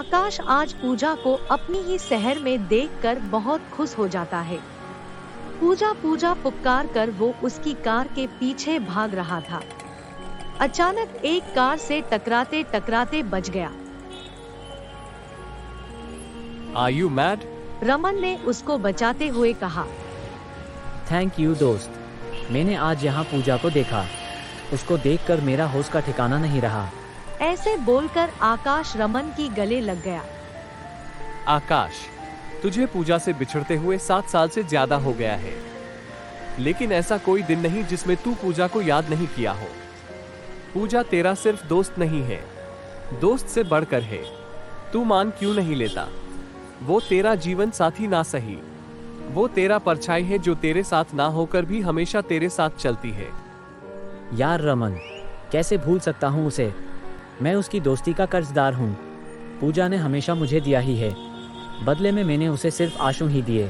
आकाश आज पूजा को अपनी ही शहर में देखकर बहुत खुश हो जाता है। पूजा पूजा पुकार कर वो उसकी कार के पीछे भाग रहा था। अचानक एक कार से टकराते टकराते बच गया। Are you mad? रमन ने उसको बचाते हुए कहा। थैंक यू दोस्त, मैंने आज यहाँ पूजा को देखा। उसको देखकर मेरा होश का ठिकाना नहीं रहा। ऐसे बोलकर आकाश रमन की गले लग गया। आकाश, तुझे पूजा से बिछड़ते हुए 7 साल से ज्यादा हो गया है, लेकिन ऐसा कोई दिन नहीं जिसमें तू पूजा को याद नहीं किया हो। पूजा तेरा सिर्फ दोस्त नहीं है, दोस्त से बढ़कर है। तू मान क्यों नहीं लेता? वो तेरा जीवन साथी ना सही, वो तेरा परछाई है जो तेरे साथ ना होकर भी हमेशा तेरे साथ चलती है। यार रमन, कैसे भूल सकता हूँ उसे? मैं उसकी दोस्ती का कर्जदार हूँ। पूजा ने हमेशा मुझे दिया ही है, बदले में मैंने उसे सिर्फ आंसू ही दिए।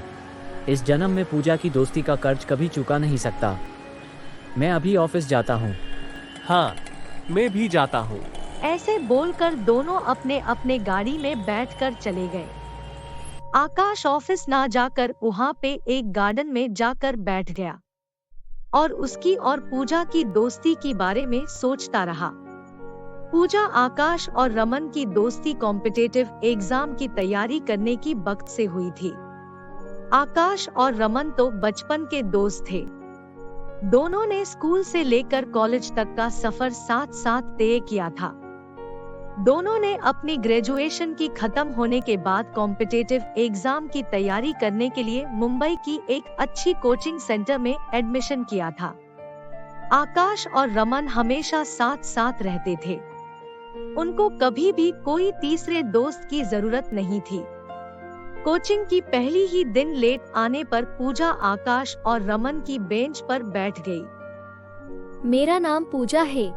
इस जन्म में पूजा की दोस्ती का कर्ज कभी चुका नहीं सकता। मैं अभी ऑफिस जाता हूँ। हाँ, मैं भी जाता हूँ। ऐसे बोलकर दोनों अपने अपने गाड़ी में बैठकर चले गए। आकाश ऑफिस ना जाकर वहाँ पे एक गार्डन में जाकर बैठ गया और उसकी और पूजा की दोस्ती के बारे में सोचता रहा। पूजा, आकाश और रमन की दोस्ती कॉम्पिटिटिव एग्जाम की तैयारी करने की वक्त से हुई थी। आकाश और रमन तो बचपन के दोस्त थे। दोनों ने स्कूल से लेकर कॉलेज तक का सफर साथ साथ तय किया था। दोनों ने अपनी ग्रेजुएशन की खत्म होने के बाद कॉम्पिटिटिव एग्जाम की तैयारी करने के लिए मुंबई की एक अच्छी कोचिंग सेंटर में एडमिशन किया था। आकाश और रमन हमेशा साथ साथ रहते थे। उनको कभी भी कोई तीसरे दोस्त की जरूरत नहीं थी। कोचिंग की पहली ही दिन लेट आने पर पूजा आकाश और रमन की बेंच पर बैठ गई। मेरा नाम पूजा है,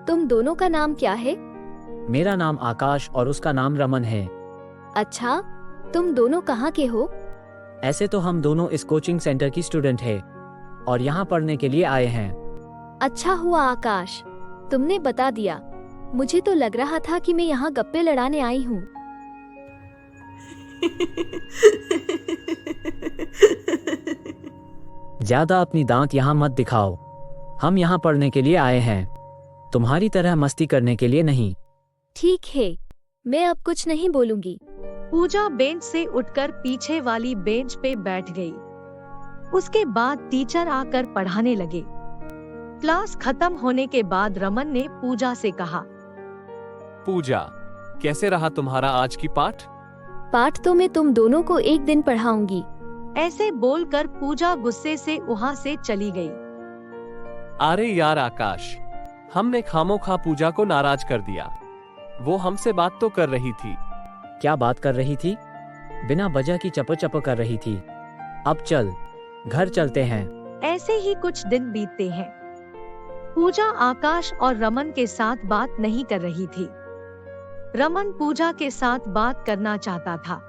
तुम दोनों का नाम क्या है? मेरा नाम आकाश और उसका नाम रमन है। अच्छा, तुम दोनों कहाँ के हो? ऐसे तो हम दोनों इस कोचिंग सेंटर की स्टूडेंट है और यहाँ पढ़ने के लिए आए हैं। अच्छा हुआ आकाश, तुमने बता दिया। मुझे तो लग रहा था कि मैं यहाँ गप्पे लड़ाने आई हूँ। ज्यादा अपनी दांत यहाँ मत दिखाओ। हम यहाँ पढ़ने के लिए आए हैं, तुम्हारी तरह मस्ती करने के लिए नहीं। ठीक है, मैं अब कुछ नहीं बोलूंगी। पूजा बेंच से उठकर पीछे वाली बेंच पे बैठ गई। उसके बाद टीचर आकर पढ़ाने लगे। क्लास खत्म होने के बाद रमन ने पूजा से कहा। पूजा, कैसे रहा तुम्हारा आज की पाठ? पाठ तो मैं तुम दोनों को एक दिन पढ़ाऊंगी। ऐसे बोलकर पूजा गुस्से से वहाँ से चली गई। अरे यार आकाश, हमने खामोखा पूजा को नाराज कर दिया। वो हमसे बात तो कर रही थी। क्या बात कर रही थी? बिना वजह की चप चप कर रही थी। अब चल, घर चलते हैं। ऐसे ही कुछ दिन बीतते हैं। पूजा आकाश और रमन के साथ बात नहीं कर रही थी। रमन पूजा के साथ बात करना चाहता था,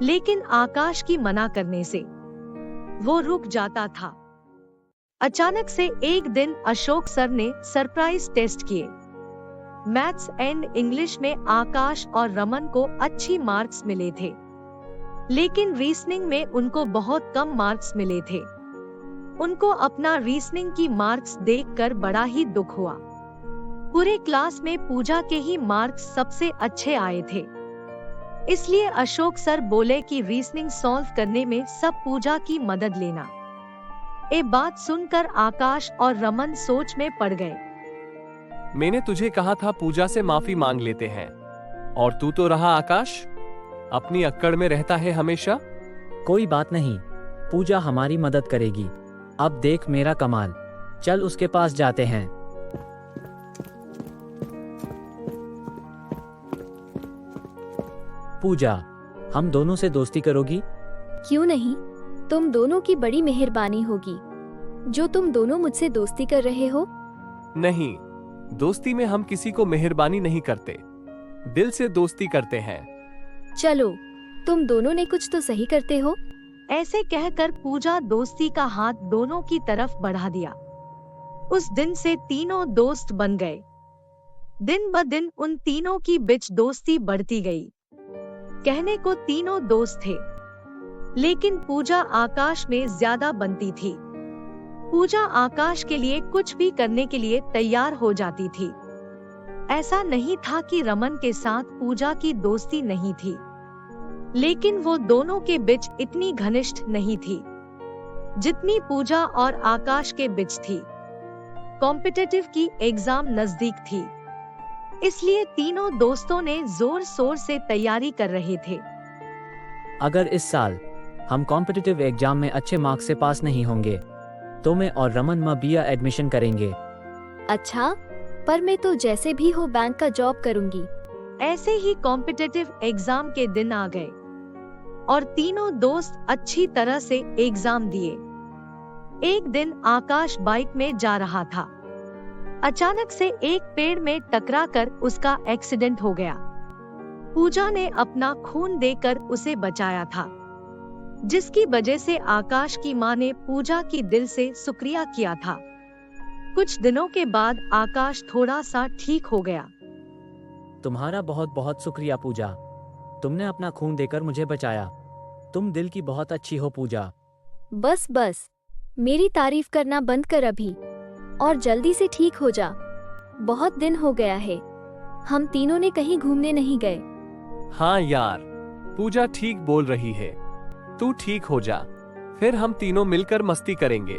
लेकिन आकाश की मना करने से वो रुक जाता था। अचानक से एक दिन अशोक सर ने सरप्राइज टेस्ट किए। मैथ्स एंड इंग्लिश में आकाश और रमन को अच्छी मार्क्स मिले थे, लेकिन रीजनिंग में उनको बहुत कम मार्क्स मिले थे। उनको अपना रीजनिंग की मार्क्स देखकर बड़ा ही दुख हुआ। पूरे क्लास में पूजा के ही मार्क्स सबसे अच्छे आए थे। इसलिए अशोक सर बोले कि रीजनिंग सॉल्व करने में सब पूजा की मदद लेना। ये बात सुनकर आकाश और रमन सोच में पड़ गए। मैंने तुझे कहा था पूजा से माफी मांग लेते हैं, और तू तो रहा आकाश, अपनी अक्कड़ में रहता है हमेशा। कोई बात नहीं, पूजा हमारी मदद करेगी। अब देख मेरा कमाल, चल उसके पास जाते हैं। पूजा, हम दोनों से दोस्ती करोगी? क्यों नहीं, तुम दोनों की बड़ी मेहरबानी होगी जो तुम दोनों मुझसे दोस्ती कर रहे हो। नहीं, दोस्ती में हम किसी को मेहरबानी नहीं करते, दिल से दोस्ती करते हैं। चलो, तुम दोनों ने कुछ तो सही करते हो। ऐसे कहकर पूजा दोस्ती का हाथ दोनों की तरफ बढ़ा दिया। उस दिन से तीनों दोस्त बन गए। दिन ब दिन उन तीनों की बीच दोस्ती बढ़ती गई। कहने को तीनों दोस्त थे, लेकिन पूजा आकाश में ज्यादा बनती थी। पूजा आकाश के लिए कुछ भी करने के लिए तैयार हो जाती थी। ऐसा नहीं था कि रमन के साथ पूजा की दोस्ती नहीं थी, लेकिन वो दोनों के बीच इतनी घनिष्ठ नहीं थी जितनी पूजा और आकाश के बीच थी। कॉम्पिटिटिव की एग्जाम नजदीक थी, इसलिए तीनों दोस्तों ने जोर शोर से तैयारी कर रहे थे। अगर इस साल हम कॉम्पिटिटिव एग्जाम में अच्छे मार्क्स से पास नहीं होंगे तो मैं और रमन बीए एडमिशन करेंगे। अच्छा, पर मैं तो जैसे भी हो बैंक का जॉब करूंगी। ऐसे ही कॉम्पिटिटिव एग्जाम के दिन आ गए और तीनों दोस्त अच्छी तरह से एग्जाम दिए। एक दिन आकाश बाइक में जा रहा था। अचानक से एक पेड़ में टकराकर उसका एक्सीडेंट हो गया। पूजा ने अपना खून देकर उसे बचाया था, जिसकी वजह से आकाश की मां ने पूजा की दिल से शुक्रिया किया था। कुछ दिनों के बाद आकाश थोड़ा सा ठीक हो गया। तुम्हारा बहुत बहुत शुक्रिया पूजा, तुमने अपना खून देकर मुझे बचाया। तुम दिल की बहुत अच्छी हो पूजा। बस बस, मेरी तारीफ करना बंद कर अभी और जल्दी से ठीक हो जा। बहुत दिन हो गया है, हम तीनों ने कहीं घूमने नहीं गए। हाँ यार, पूजा ठीक बोल रही है। तू ठीक हो जा, फिर हम तीनों मिलकर मस्ती करेंगे।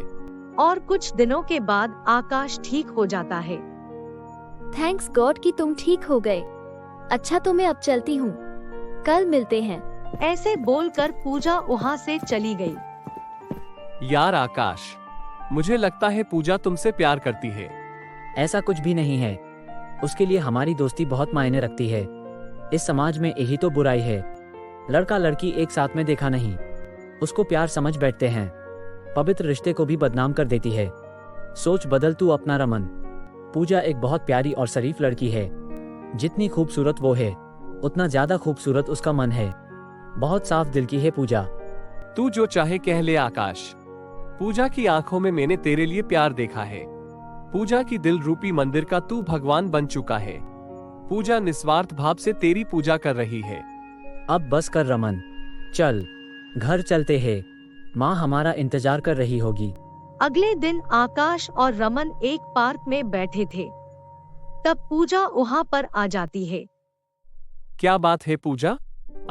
और कुछ दिनों के बाद आकाश ठीक हो जाता है। थैंक्स गॉड कि तुम ठीक हो गए। अच्छा, तो मैं अब चलती हूँ, कल मिलते हैं। ऐसे बोलकर पूजा वहाँ से चली गई। यार आकाश, मुझे लगता है पूजा तुमसे प्यार करती है। ऐसा कुछ भी नहीं है, उसके लिए हमारी दोस्ती बहुत मायने रखती है। इस समाज में यही तो बुराई है, लड़का लड़की एक साथ में देखा नहीं, उसको प्यार समझ बैठते हैं, पवित्र रिश्ते को भी बदनाम कर देती है। सोच बदल तू अपना रमन। पूजा एक बहुत प्यारी और शरीफ लड़की है। जितनी खूबसूरत वो है, उतना ज्यादा खूबसूरत उसका मन है। बहुत साफ दिल की है पूजा। तू जो चाहे कह ले आकाश। पूजा की आंखों में मैंने तेरे लिए प्यार देखा है। पूजा की दिल रूपी मंदिर का तू भगवान बन चुका है। पूजा निस्वार्थ भाव से तेरी पूजा कर रही है। अब बस कर रमन, चल घर चलते हैं, माँ हमारा इंतजार कर रही होगी। अगले दिन आकाश और रमन एक पार्क में बैठे थे, तब पूजा वहाँ पर आ जाती है। क्या बात है पूजा,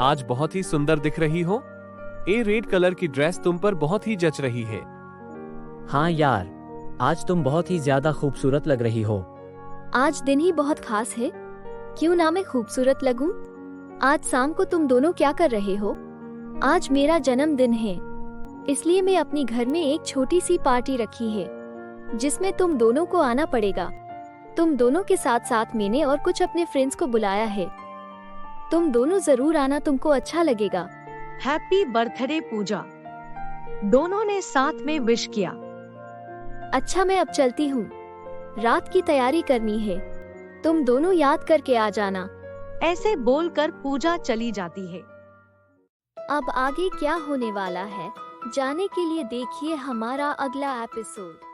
आज बहुत ही सुंदर दिख रही हो। ये रेड कलर की ड्रेस तुम पर बहुत ही जच रही है। हाँ यार, आज तुम बहुत ही ज्यादा खूबसूरत लग रही हो। आज दिन ही बहुत खास है, क्यों ना मैं खूबसूरत लगूं? आज शाम को तुम दोनों क्या कर रहे हो? आज मेरा जन्मदिन है, इसलिए मैं अपनी घर में एक छोटी सी पार्टी रखी है, जिसमें तुम दोनों को आना पड़ेगा। तुम दोनों के साथ साथ मैंने और कुछ अपने फ्रेंड्स को बुलाया है। तुम दोनों जरूर आना, तुमको अच्छा लगेगा। हैप्पी बर्थडे पूजा, दोनों ने साथ में विश किया। अच्छा, मैं अब चलती हूँ, रात की तैयारी करनी है। तुम दोनों याद करके आ जाना। ऐसे बोलकर पूजा चली जाती है। अब आगे क्या होने वाला है, जाने के लिए देखिए हमारा अगला एपिसोड।